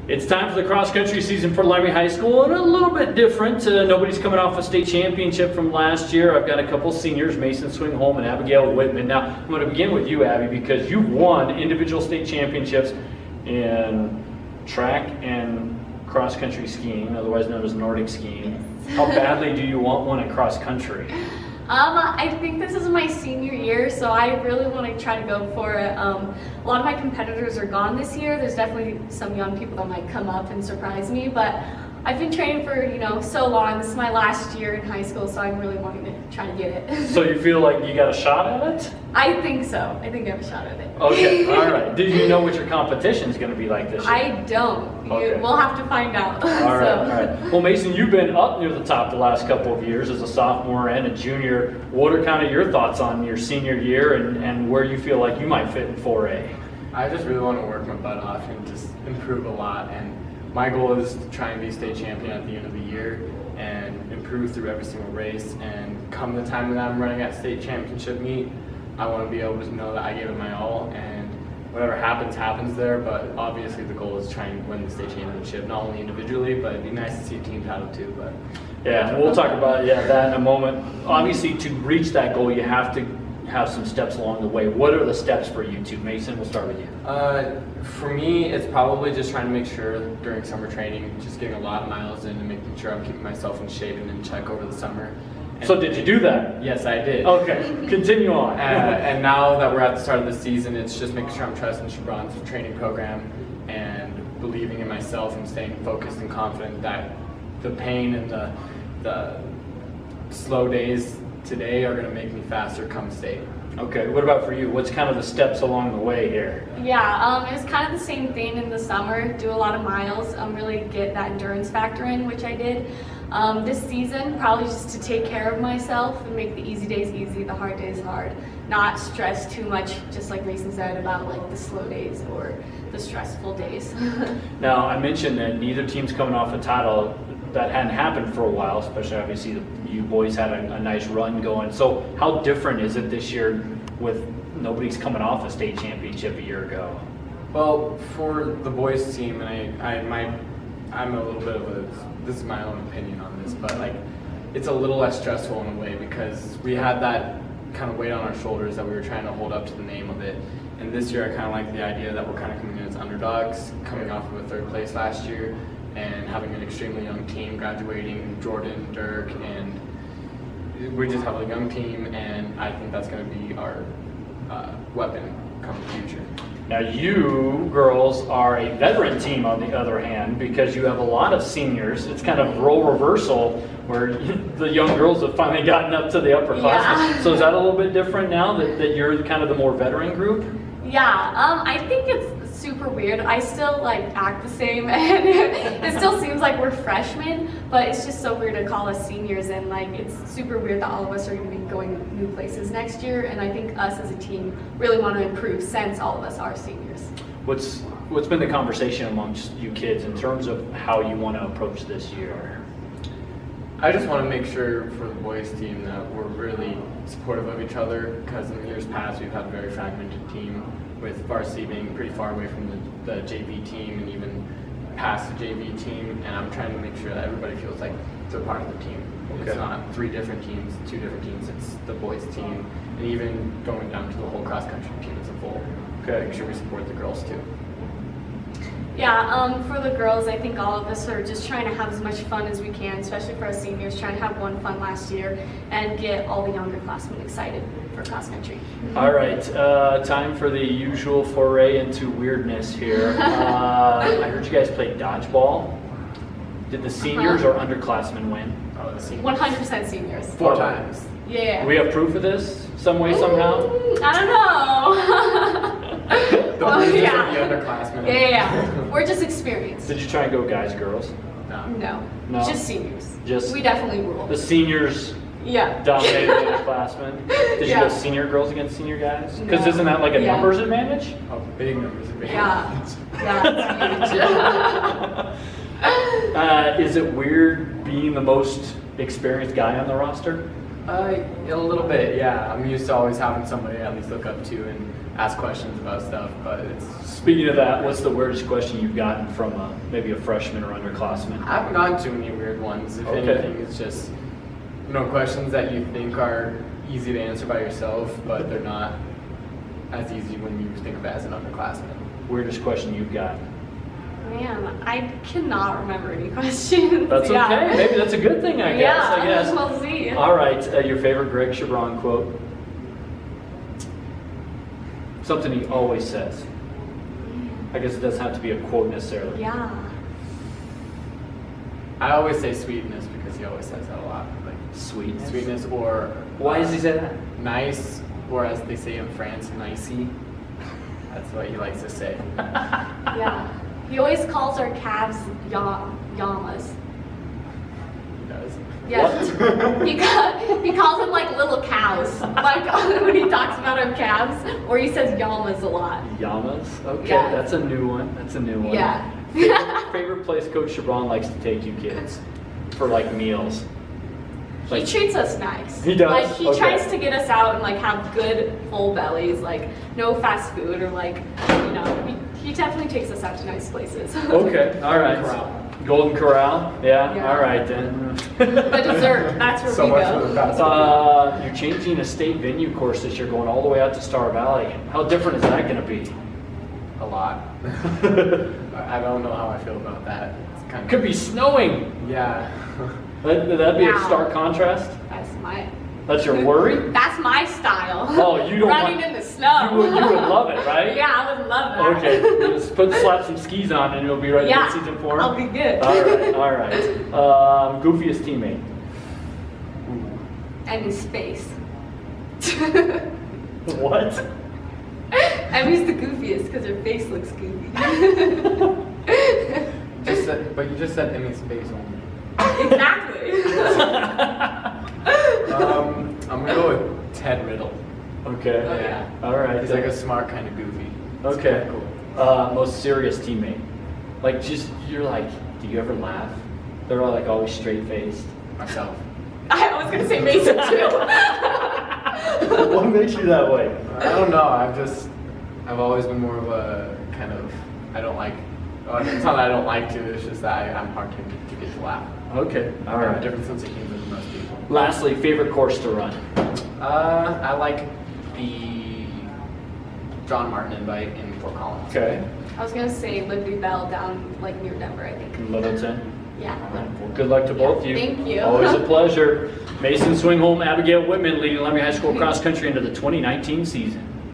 It's time for the cross-country season for Laramie High School, and a little bit different. Nobody's coming off a state championship from last year. I've got a couple seniors, Mason Swingholm and Abigail Whitman. Now, I'm going to begin with you, Abby, because you've won individual state championships in track and cross-country skiing, otherwise known as Nordic skiing. Yes. How badly do you want one at cross-country? I think this is my senior year, so I really want to try to go for it. A lot of my competitors are gone this year. There's definitely some young people that might come up and surprise me, but I've been training for, so long. This is my last year in high school, so I'm really wanting to try to get it. So you feel like you got a shot at it? I think so. I think I have a shot at it. Okay, all right. Do you know what your competition is going to be like this year? I don't. Okay. We'll have to find out. All right. Well, Mason, you've been up near the top the last couple of years as a sophomore and a junior. What are kind of your thoughts on your senior year and where you feel like you might fit in 4A? I just really want to work my butt off and just improve a lot. And my goal is to try and be state champion at the end of the year and improve through every single race. And come the time that I'm running at state championship meet, I want to be able to know that I gave it my all, and whatever happens, happens there. But obviously the goal is to try and win the state championship, not only individually, but it'd be nice to see a team title too. But yeah, we'll talk about that in a moment. Obviously, to reach that goal, you have to have some steps along the way. What are the steps for you two? Mason, we'll start with you. For me, it's probably just trying to make sure during summer training, just getting a lot of miles in and making sure I'm keeping myself in shape and in check over the summer. And so did you do that? Yes, I did. Okay, continue on. And now that we're at the start of the season, it's just making sure I'm trusting Chevron's training program and believing in myself and staying focused and confident that the pain and the slow days today are going to make me faster come state. Okay, what about for you? What's kind of the steps along the way here? Yeah, it's kind of the same thing in the summer. Do a lot of miles, really get that endurance factor in, which I did. This season, probably just to take care of myself and make the easy days easy, the hard days hard. Not stress too much, just like Mason said, about like the slow days or the stressful days. Now, I mentioned that neither team's coming off a title. That hadn't happened for a while, especially obviously you boys had a nice run going. So how different is it this year with nobody's coming off a state championship a year ago? Well, for the boys team, and I'm a little bit of this is my own opinion on this, but like it's a little less stressful in a way because we had that kind of weight on our shoulders that we were trying to hold up to the name of it. And this year I kind of like the idea that we're kind of coming in as underdogs, coming off of a third place last year, and having an extremely young team graduating, Jordan, Dirk, and we just have a young team, and I think that's going to be our weapon come the future. Now you girls are a veteran team on the other hand because you have a lot of seniors. It's kind of role reversal where the young girls have finally gotten up to the upperclassmen. Yeah. So is that a little bit different now that you're kind of the more veteran group? Yeah, I think it's super weird. I still act the same and it still seems like we're freshmen, but it's just so weird to call us seniors, and it's super weird that all of us are going to be going new places next year, and I think us as a team really want to improve since all of us are seniors. What's been the conversation amongst you kids in terms of how you want to approach this year? I just want to make sure for the boys team that we're really supportive of each other, because in years past we've had a very fragmented team, with varsity being pretty far away from the JV team and even past the JV team, and I'm trying to make sure that everybody feels like they're part of the team. Okay. It's not 3 different teams, 2 different teams, it's the boys team, and even going down to the whole cross-country team as a whole. Okay. Make sure we support the girls too. Yeah, for the girls, I think all of us are just trying to have as much fun as we can, especially for us seniors, trying to have one fun last year and get all the younger classmen excited for cross country. All right, time for the usual foray into weirdness here. I heard you guys played dodgeball. Did the seniors or underclassmen win? Oh, the seniors. 100% seniors. 4 times. Yeah. Do we have proof of this some way, somehow? I don't know. The yeah. underclassmen. Yeah. We're just experienced. Did you try and go guys, girls? No. No? Just seniors. Just we definitely rule. The seniors yeah. dominated the underclassmen. Did you Yeah. go senior girls against senior guys? Because No. isn't that like a Yeah. numbers advantage? Oh, big numbers advantage. Yeah. That's huge. Is it weird being the most experienced guy on the roster? A little bit, yeah. I'm used to always having somebody to at least look up to, and ask questions about stuff, but it's. Speaking of that, what's the weirdest question you've gotten from maybe a freshman or underclassman? I haven't gotten too many weird ones. If Okay. anything, it's just, questions that you think are easy to answer by yourself, but they're not as easy when you think of it as an underclassman. Weirdest question you've got? Man, I cannot remember any questions. That's Yeah. okay. Maybe that's a good thing, I guess. I guess. We'll see. All right, your favorite Gregg Chevron quote? Something he always says. I guess it doesn't have to be a quote necessarily. Yeah. I always say sweetness because he always says that a lot. Like Sweetness. sweetness, or Why does he say that? nice, or as they say in France, nicey. That's what he likes to say. Yeah. He always calls our calves llamas. He does. Yes. he calls them like little cows. Like when he talks about our calves, or he says llamas a lot. Llamas? Okay, Yeah. that's a new one. That's a new one. Yeah. Favorite place Coach Chevron likes to take you kids for like meals? He treats us nice. He does? Like he Okay. tries to get us out and like have good full bellies, like no fast food or like he definitely takes us out to nice places. Okay, all right. Corral. Golden Corral? Yeah, Yeah. all right then. The dessert, that's where So we much go. for the fast food. You're changing a state venue course this year, going all the way out to Star Valley. How different is that going to be? A lot. I don't know how I feel about that. It's kind of Could be snowing. Yeah. That'd be a Wow. stark contrast. That's your worry? That's my style. Oh, you don't running want- in the snow. You would love it, right? Yeah, I would love that. Okay, just slap some skis on and you'll be ready Yeah, for season 4. I'll be good. All right. Goofiest teammate. Emmy's face. What? Emmy's the goofiest because her face looks goofy. But you just said Emmy's face only. Exactly. I'm gonna go with Ted Riddle. Okay. Oh, yeah. All right. He's like a smart kind of goofy. It's Okay. kinda cool. Most serious teammate. Like, you're like, do you ever laugh? They're all like always straight faced. Myself. I was gonna say Mason too. What makes you that way? I don't know. I've always been more of a kind of, it's not that I don't like to, it's just that I'm hard to get to laugh. Okay. All I have a right. different sense of humor than most people. Lastly, favorite course to run. I like the John Martin invite in Fort Collins. Okay. I was gonna say Liberty Bell down like near Denver, I think. Littleton. Yeah. All right. Well, good luck to both of you. Thank you. Always a pleasure. Mason Swingholm, Abigail Whitman leading Laramie High School cross country into the 2019 season.